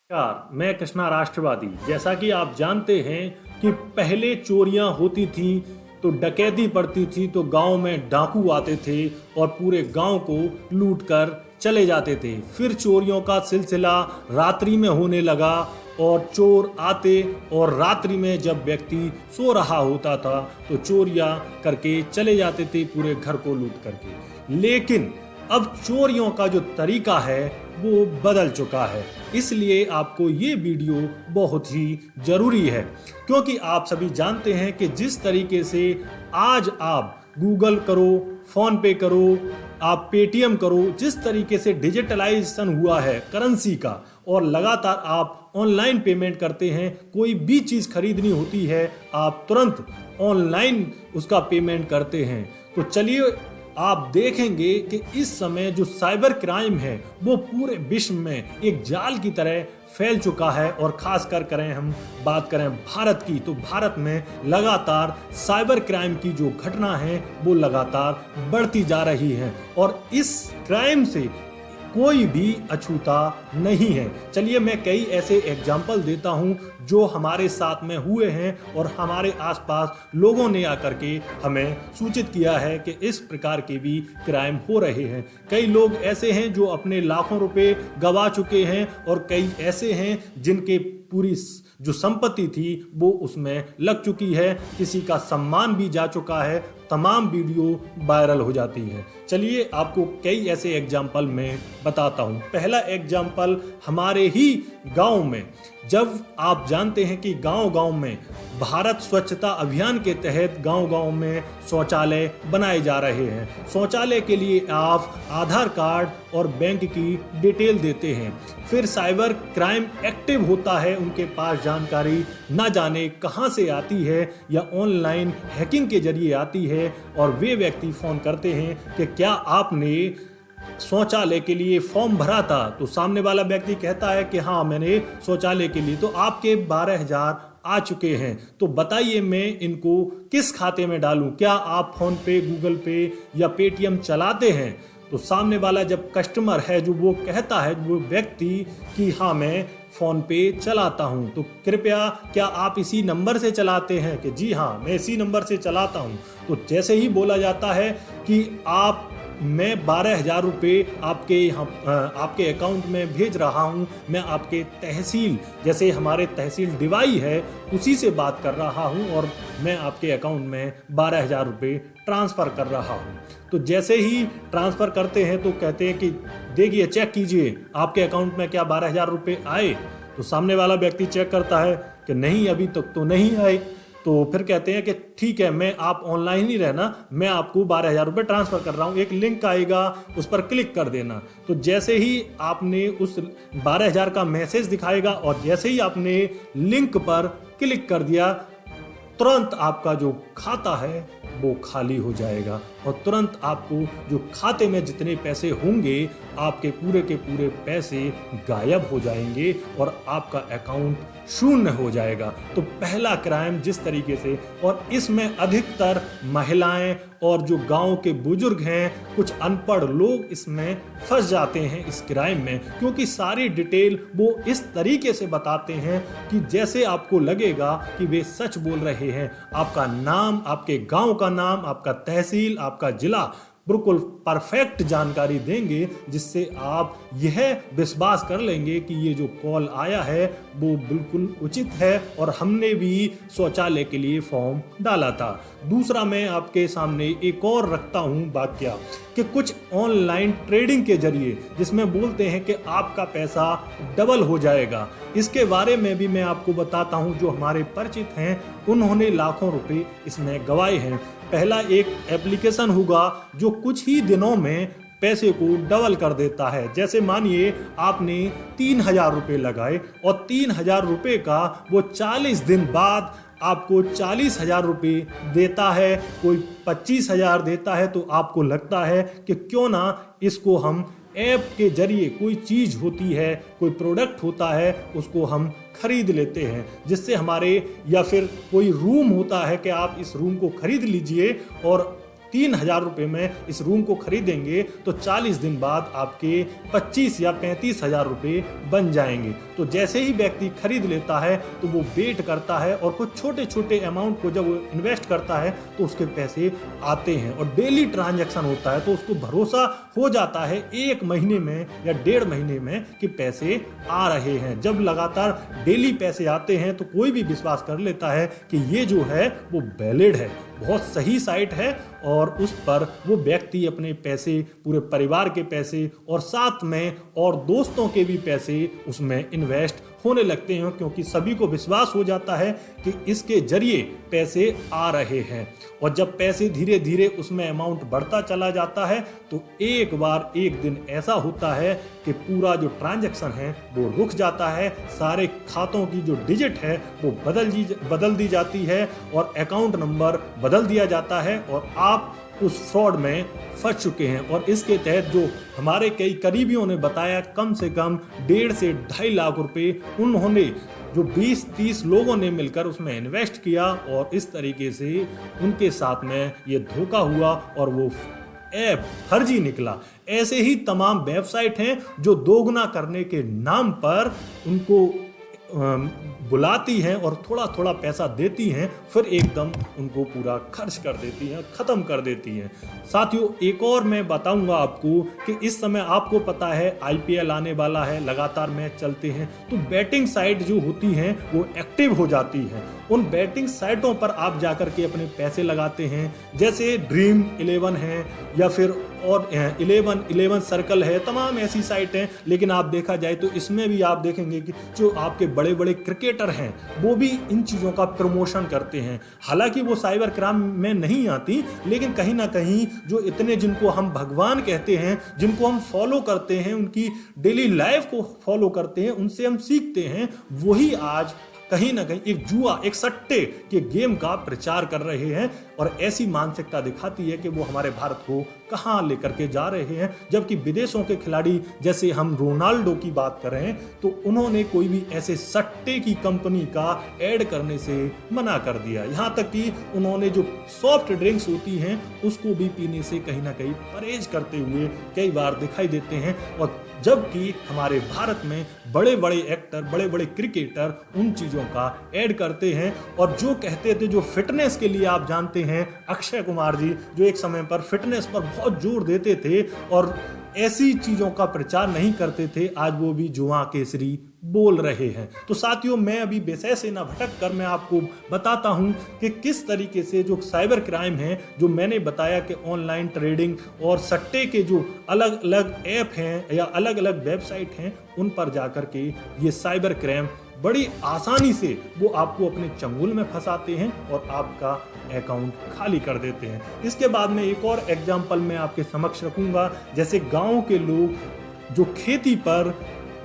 नमस्कार, मैं कृष्णा राष्ट्रवादी। जैसा कि आप जानते हैं कि पहले चोरियां होती थी तो डकैती पड़ती थी तो गांव में डाकू आते थे और पूरे गांव को लूट कर चले जाते थे। फिर चोरियों का सिलसिला रात्रि में होने लगा और चोर आते और रात्रि में जब व्यक्ति सो रहा होता था तो चोरियां करके चले जाते थे पूरे घर को लूट करके। लेकिन अब चोरियों का जो तरीका है वो बदल चुका है, इसलिए आपको ये वीडियो बहुत ही जरूरी है। क्योंकि आप सभी जानते हैं कि जिस तरीके से आज आप गूगल करो, फोन पे करो, आप पेटीएम करो, जिस तरीके से डिजिटलाइजेशन हुआ है करेंसी का और लगातार आप ऑनलाइन पेमेंट करते हैं, कोई भी चीज़ खरीदनी होती है आप तुरंत ऑनलाइन उसका पेमेंट करते हैं। तो चलिए आप देखेंगे कि इस समय जो साइबर क्राइम है वो पूरे विश्व में एक जाल की तरह फैल चुका है। और खासकर हम बात करें भारत की, तो भारत में लगातार साइबर क्राइम की जो घटना है वो लगातार बढ़ती जा रही है और इस क्राइम से कोई भी अछूता नहीं है। चलिए मैं कई ऐसे एग्जाम्पल देता हूं जो हमारे साथ में हुए हैं और हमारे आसपास लोगों ने आकर के हमें सूचित किया है कि इस प्रकार के भी क्राइम हो रहे हैं। कई लोग ऐसे हैं जो अपने लाखों रुपए गंवा चुके हैं और कई ऐसे हैं जिनके पूरी जो संपत्ति थी वो उसमें लग चुकी है, किसी का सम्मान भी जा चुका है, तमाम वीडियो वायरल हो जाती है। चलिए आपको कई ऐसे एग्जाम्पल मैं बताता हूँ। पहला एग्जाम्पल हमारे ही गांव में, जब आप जानते हैं कि गांव-गांव में भारत स्वच्छता अभियान के तहत गांव-गांव में शौचालय बनाए जा रहे हैं। शौचालय के लिए आप आधार कार्ड और बैंक की डिटेल देते हैं, फिर साइबर क्राइम एक्टिव होता है, उनके पास जानकारी ना जाने कहां से आती है या ऑनलाइन हैकिंग के जरिए आती है और वे व्यक्ति फोन करते हैं कि क्या आपने शौचालय के लिए फॉर्म भरा था। तो सामने वाला व्यक्ति कहता है कि हाँ मैंने शौचालय के लिए, तो आपके 12,000 आ चुके हैं, तो बताइए मैं इनको किस खाते में डालूं, क्या आप फोन पे, गूगल पे या पेटीएम चलाते हैं। तो सामने वाला जब कस्टमर है जो वो कहता है, वो व्यक्ति कि हाँ मैं फ़ोन पे चलाता हूँ, तो कृपया क्या आप इसी नंबर से चलाते हैं, कि जी हाँ मैं इसी नंबर से चलाता हूँ। तो जैसे ही बोला जाता है कि मैं 12,000 रुपये आपके अकाउंट में भेज रहा हूं, मैं आपके तहसील, जैसे हमारे तहसील डिवाई है उसी से बात कर रहा हूं और मैं आपके अकाउंट में 12,000 रुपये ट्रांसफ़र कर रहा हूं। तो जैसे ही ट्रांसफ़र करते हैं तो कहते हैं कि देखिए चेक कीजिए आपके अकाउंट में क्या 12,000 रुपये आए। तो सामने वाला व्यक्ति चेक करता है कि नहीं अभी तक तो नहीं आए। तो फिर कहते हैं कि ठीक है, मैं आप ऑनलाइन ही रहना, मैं आपको 12,000 रुपये ट्रांसफ़र कर रहा हूँ, एक लिंक आएगा उस पर क्लिक कर देना। तो जैसे ही आपने उस 12,000 का मैसेज दिखाएगा और जैसे ही आपने लिंक पर क्लिक कर दिया, तुरंत आपका जो खाता है वो खाली हो जाएगा और तुरंत आपको जो खाते में जितने पैसे होंगे आपके पूरे के पूरे पैसे गायब हो जाएंगे और आपका अकाउंट शून्य हो जाएगा। तो पहला क्राइम जिस तरीके से, और इसमें अधिकतर महिलाएं और जो गांव के बुजुर्ग हैं, कुछ अनपढ़ लोग इसमें फंस जाते हैं इस क्राइम में, क्योंकि सारी डिटेल वो इस तरीके से बताते हैं कि जैसे आपको लगेगा कि वे सच बोल रहे हैं। आपका नाम, आपके गांव का नाम, आपका तहसील, आपका जिला, बिल्कुल परफेक्ट जानकारी देंगे जिससे आप यह विश्वास कर लेंगे कि ये जो कॉल आया है वो बिल्कुल उचित है और हमने भी शौचालय के लिए फॉर्म डाला था। दूसरा मैं आपके सामने एक और रखता हूँ वाक्य कि कुछ ऑनलाइन ट्रेडिंग के जरिए जिसमें बोलते हैं कि आपका पैसा डबल हो जाएगा, इसके बारे में भी मैं आपको बताता हूँ। जो हमारे परिचित हैं उन्होंने लाखों रुपए इसमें गंवाए हैं। पहला एक एप्लीकेशन होगा जो कुछ ही दिनों में पैसे को डबल कर देता है। जैसे मानिए आपने 3,000 रुपये लगाए और 3,000 रुपये का वो 40 दिन बाद आपको 40,000 रुपये देता है, कोई 25,000 देता है, तो आपको लगता है कि क्यों ना इसको हम ऐप के जरिए, कोई चीज़ होती है, कोई प्रोडक्ट होता है, उसको हम खरीद लेते हैं, जिससे हमारे, या फिर कोई रूम होता है कि आप इस रूम को खरीद लीजिए और 3,000 रुपये में इस रूम को खरीदेंगे तो 40 दिन बाद आपके 25 या 35,000 रुपये बन जाएंगे। तो जैसे ही व्यक्ति खरीद लेता है तो वो वेट करता है और कुछ छोटे छोटे अमाउंट को जब वो इन्वेस्ट करता है तो उसके पैसे आते हैं और डेली ट्रांजैक्शन होता है, तो उसको भरोसा हो जाता है 1 महीने में या 1.5 महीने में कि पैसे आ रहे हैं। जब लगातार डेली पैसे आते हैं तो कोई भी विश्वास कर लेता है कि ये जो है वो वैलिड है, बहुत सही साइट है, और उस पर वो व्यक्ति अपने पैसे, पूरे परिवार के पैसे और साथ में और दोस्तों के भी पैसे उसमें इन्वेस्ट होने लगते हैं, क्योंकि सभी को विश्वास हो जाता है कि इसके जरिए पैसे आ रहे हैं। और जब पैसे धीरे धीरे उसमें अमाउंट बढ़ता चला जाता है तो एक बार एक दिन ऐसा होता है कि पूरा जो ट्रांजैक्शन है वो रुक जाता है, सारे खातों की जो डिजिट है वो बदल दी जाती है और अकाउंट नंबर बदल दिया जाता है और आप उस फ्रॉड में फंस चुके हैं। और इसके तहत जो हमारे कई करीबियों ने बताया, कम से कम 1.5 से 2.5 लाख रुपए उन्होंने जो 20-30 लोगों ने मिलकर उसमें इन्वेस्ट किया और इस तरीके से उनके साथ में ये धोखा हुआ और वो ऐप फर्जी निकला। ऐसे ही तमाम वेबसाइट हैं जो दोगुना करने के नाम पर उनको बुलाती हैं और थोड़ा थोड़ा पैसा देती हैं, फिर एकदम उनको पूरा खर्च कर देती हैं, ख़त्म कर देती हैं। साथियों, एक और मैं बताऊंगा आपको कि इस समय आपको पता है IPL आने वाला है, लगातार मैच चलते हैं, तो बैटिंग साइट जो होती हैं वो एक्टिव हो जाती हैं। उन बैटिंग साइटों पर आप जाकर के अपने पैसे लगाते हैं, जैसे ड्रीम 11 है या फिर और 11 सर्कल है, तमाम ऐसी साइट हैं। लेकिन आप देखा जाए तो इसमें भी आप देखेंगे कि जो आपके बड़े बड़े क्रिकेटर हैं वो भी इन चीज़ों का प्रमोशन करते हैं। हालांकि वो साइबर क्राइम में नहीं आती, लेकिन कहीं ना कहीं जो इतने जिनको हम भगवान कहते हैं, जिनको हम फॉलो करते हैं, उनकी डेली लाइफ को फॉलो करते हैं, उनसे हम सीखते हैं, वही आज कहीं ना कहीं एक जुआ, एक सट्टे के गेम का प्रचार कर रहे हैं और ऐसी मानसिकता दिखाती है कि वो हमारे भारत को कहां लेकर के जा रहे हैं। जबकि विदेशों के खिलाड़ी, जैसे हम रोनाल्डो की बात करें, तो उन्होंने कोई भी ऐसे सट्टे की कंपनी का ऐड करने से मना कर दिया। यहां तक कि उन्होंने जो सॉफ्ट ड्रिंक्स होती हैं उसको भी पीने से कहीं ना कहीं परहेज करते हुए कई बार दिखाई देते हैं। और जबकि हमारे भारत में बड़े बड़े एक्टर, बड़े बड़े क्रिकेटर उन चीज़ों का ऐड करते हैं। और जो कहते थे, जो फिटनेस के लिए आप जानते हैं, अक्षय कुमार जी जो एक समय पर फिटनेस पर बहुत जोर देते थे और ऐसी चीज़ों का प्रचार नहीं करते थे, आज वो भी जुआ केसरी बोल रहे हैं। तो साथियों, मैं अभी विषय से ना भटक कर मैं आपको बताता हूं कि किस तरीके से जो साइबर क्राइम है, जो मैंने बताया कि ऑनलाइन ट्रेडिंग और सट्टे के जो अलग अलग ऐप हैं या अलग अलग वेबसाइट हैं, उन पर जाकर के ये साइबर क्राइम बड़ी आसानी से वो आपको अपने चंगुल में फंसाते हैं और आपका अकाउंट खाली कर देते हैं। इसके बाद में एक और एग्जाम्पल मैं आपके समक्ष रखूंगा। जैसे गांव के लोग जो खेती पर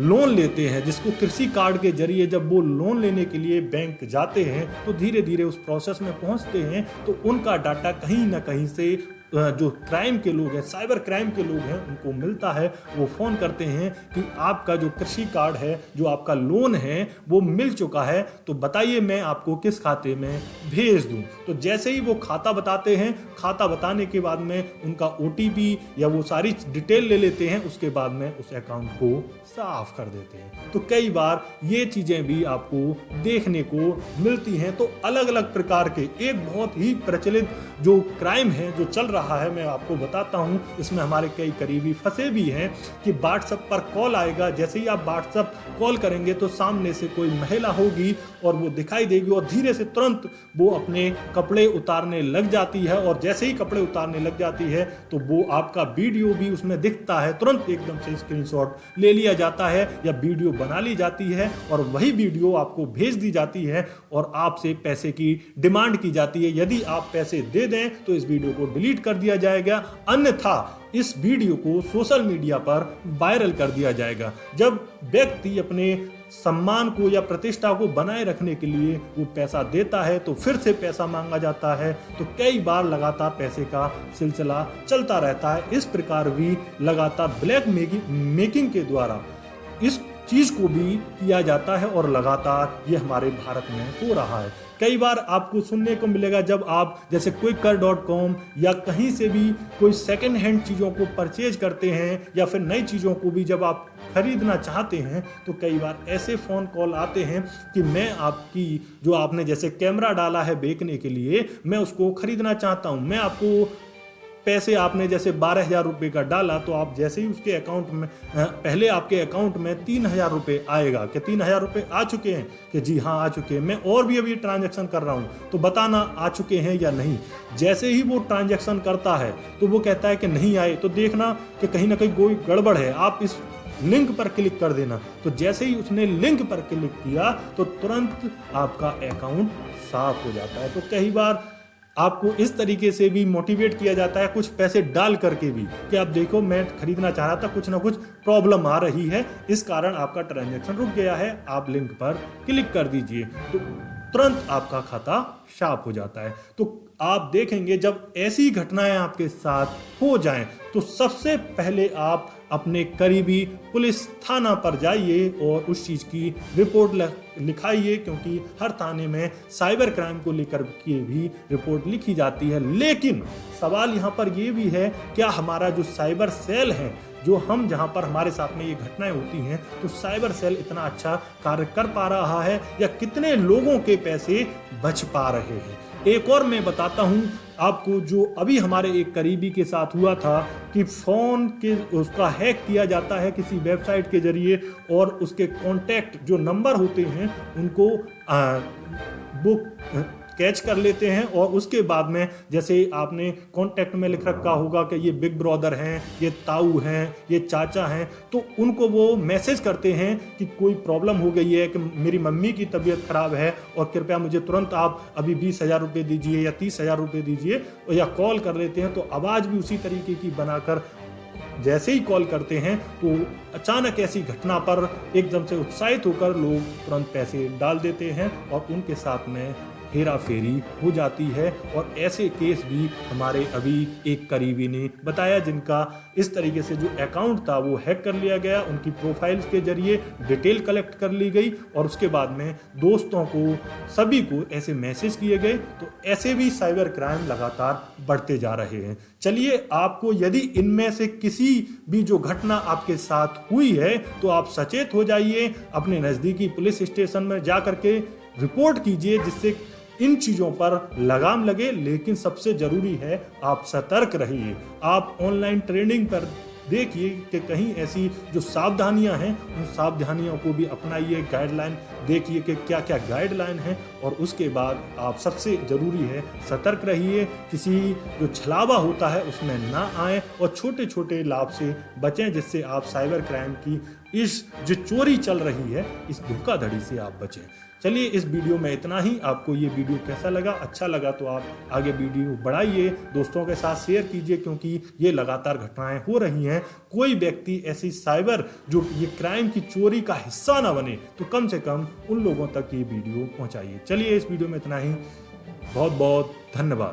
लोन लेते हैं, जिसको कृषि कार्ड के जरिए जब वो लोन लेने के लिए बैंक जाते हैं तो धीरे धीरे उस प्रोसेस में पहुंचते हैं, तो उनका डाटा कहीं ना कहीं से जो क्राइम के लोग हैं, साइबर क्राइम के लोग हैं, उनको मिलता है। वो फ़ोन करते हैं कि आपका जो कृषि कार्ड है, जो आपका लोन है, वो मिल चुका है, तो बताइए मैं आपको किस खाते में भेज दूं। तो जैसे ही वो खाता बताते हैं, खाता बताने के बाद में उनका OTP या वो सारी डिटेल ले लेते हैं, उसके बाद में उस अकाउंट को साफ कर देते हैं। तो कई बार ये चीज़ें भी आपको देखने को मिलती हैं। तो अलग अलग प्रकार के एक बहुत ही प्रचलित जो क्राइम है जो चल रहा है, मैं आपको बताता हूं। इसमें हमारे कई करीबी फंसे भी हैं कि व्हाट्सएप पर कॉल आएगा, जैसे ही आप व्हाट्सएप कॉल करेंगे तो सामने से कोई महिला होगी और वो दिखाई देगी और धीरे से तुरंत वो अपने कपड़े उतारने लग जाती है। और जैसे ही कपड़े उतारने लग जाती है तो वो आपका वीडियो भी उसमें दिखता है, तुरंत एकदम से स्क्रीनशॉट ले लिया जाता है या वीडियो बना ली जाती है और वही वीडियो आपको भेज दी जाती है और आपसे पैसे की डिमांड की जाती है। यदि आप पैसे दे दें तो इस वीडियो को डिलीट कर दिया जाएगा, अन्यथा इस वीडियो को सोशल मीडिया पर वायरल कर दिया जाएगा। जब व्यक्ति अपने सम्मान को या प्रतिष्ठा को बनाए रखने के लिए वो पैसा देता है तो फिर से पैसा मांगा जाता है, तो कई बार लगातार पैसे का सिलसिला चलता रहता है। इस प्रकार भी लगातार ब्लैक मेकिंग के द्वारा इस चीज को भी किया जाता है और लगातार ये हमारे भारत में हो रहा है। कई बार आपको सुनने को मिलेगा जब आप जैसे quickcar.com या कहीं से भी कोई सेकेंड हैंड चीज़ों को परचेज करते हैं या फिर नई चीज़ों को भी जब आप खरीदना चाहते हैं तो कई बार ऐसे फ़ोन कॉल आते हैं कि मैं आपकी जो आपने जैसे कैमरा डाला है बेचने के लिए, मैं उसको खरीदना चाहता हूँ, मैं आपको पैसे आपने जैसे 12,000 रुपये का डाला तो आप जैसे ही उसके अकाउंट में पहले आपके अकाउंट में 3,000 रुपये आएगा कि 3,000 रुपये आ चुके हैं, कि जी हाँ आ चुके हैं, मैं और भी अभी ट्रांजैक्शन कर रहा हूँ तो बताना आ चुके हैं या नहीं। जैसे ही वो ट्रांजैक्शन करता है तो वो कहता है कि नहीं आए, तो देखना कि कहीं ना कहीं कोई गड़बड़ है, आप इस लिंक पर क्लिक कर देना। तो जैसे ही उसने लिंक पर क्लिक किया तो तुरंत आपका अकाउंट साफ हो जाता है। तो कई बार आपको इस तरीके से भी मोटिवेट किया जाता है कुछ पैसे डाल करके भी कि आप देखो मैं खरीदना चाह रहा था, कुछ ना कुछ प्रॉब्लम आ रही है, इस कारण आपका ट्रांजैक्शन रुक गया है, आप लिंक पर क्लिक कर दीजिए, तो तुरंत आपका खाता साफ हो जाता है। तो आप देखेंगे जब ऐसी घटनाएं आपके साथ हो जाएं तो सबसे पहले आप अपने करीबी पुलिस थाना पर जाइए और उस चीज़ की रिपोर्ट लिखाइए, क्योंकि हर थाने में साइबर क्राइम को लेकर के भी रिपोर्ट लिखी जाती है। लेकिन सवाल यहाँ पर ये भी है, क्या हमारा जो साइबर सेल है, जो हम जहाँ पर हमारे साथ में ये घटनाएं होती हैं, तो साइबर सेल इतना अच्छा कार्य कर पा रहा है या कितने लोगों के पैसे बच पा रहे हैं। एक और मैं बताता हूँ आपको, जो अभी हमारे एक करीबी के साथ हुआ था कि फ़ोन के उसका हैक किया जाता है किसी वेबसाइट के जरिए और उसके कॉन्टैक्ट जो नंबर होते हैं उनको वो कैच कर लेते हैं और उसके बाद में जैसे आपने कॉन्टैक्ट में लिख रखा होगा कि ये बिग ब्रदर हैं, ये ताऊ हैं, ये चाचा हैं, तो उनको वो मैसेज करते हैं कि कोई प्रॉब्लम हो गई है, कि मेरी मम्मी की तबीयत ख़राब है और कृपया मुझे तुरंत आप अभी 20,000 रुपये दीजिए या 30,000 रुपये दीजिए, या कॉल कर लेते हैं। तो आवाज़ भी उसी तरीके की बनाकर जैसे ही कॉल करते हैं तो अचानक ऐसी घटना पर एकदम से उत्साहित होकर लोग तुरंत पैसे डाल देते हैं और उनके साथ में हेरा फेरी हो जाती है। और ऐसे केस भी हमारे अभी एक करीबी ने बताया जिनका इस तरीके से जो अकाउंट था वो हैक कर लिया गया, उनकी प्रोफाइल्स के जरिए डिटेल कलेक्ट कर ली गई और उसके बाद में दोस्तों को सभी को ऐसे मैसेज किए गए। तो ऐसे भी साइबर क्राइम लगातार बढ़ते जा रहे हैं। चलिए, आपको यदि इनमें से किसी भी जो घटना आपके साथ हुई है तो आप सचेत हो जाइए, अपने नज़दीकी पुलिस स्टेशन में जा करके रिपोर्ट कीजिए जिससे इन चीज़ों पर लगाम लगे। लेकिन सबसे ज़रूरी है आप सतर्क रहिए। आप ऑनलाइन ट्रेडिंग पर देखिए कि कहीं ऐसी जो सावधानियां हैं उन सावधानियों को भी अपनाइए, गाइडलाइन देखिए कि क्या क्या गाइडलाइन है और उसके बाद आप सबसे ज़रूरी है सतर्क रहिए, किसी जो छलावा होता है उसमें ना आए और छोटे छोटे लाभ से बचें, जिससे आप साइबर क्राइम की इस जो चोरी चल रही है इस धोखाधड़ी से आप बचें। चलिए, इस वीडियो में इतना ही। आपको ये वीडियो कैसा लगा? अच्छा लगा तो आप आगे वीडियो बढ़ाइए, दोस्तों के साथ शेयर कीजिए, क्योंकि ये लगातार घटनाएं हो रही हैं। कोई व्यक्ति ऐसी साइबर जो ये क्राइम की चोरी का हिस्सा ना बने, तो कम से कम उन लोगों तक ये वीडियो पहुंचाइए। चलिए, इस वीडियो में इतना ही। बहुत बहुत धन्यवाद।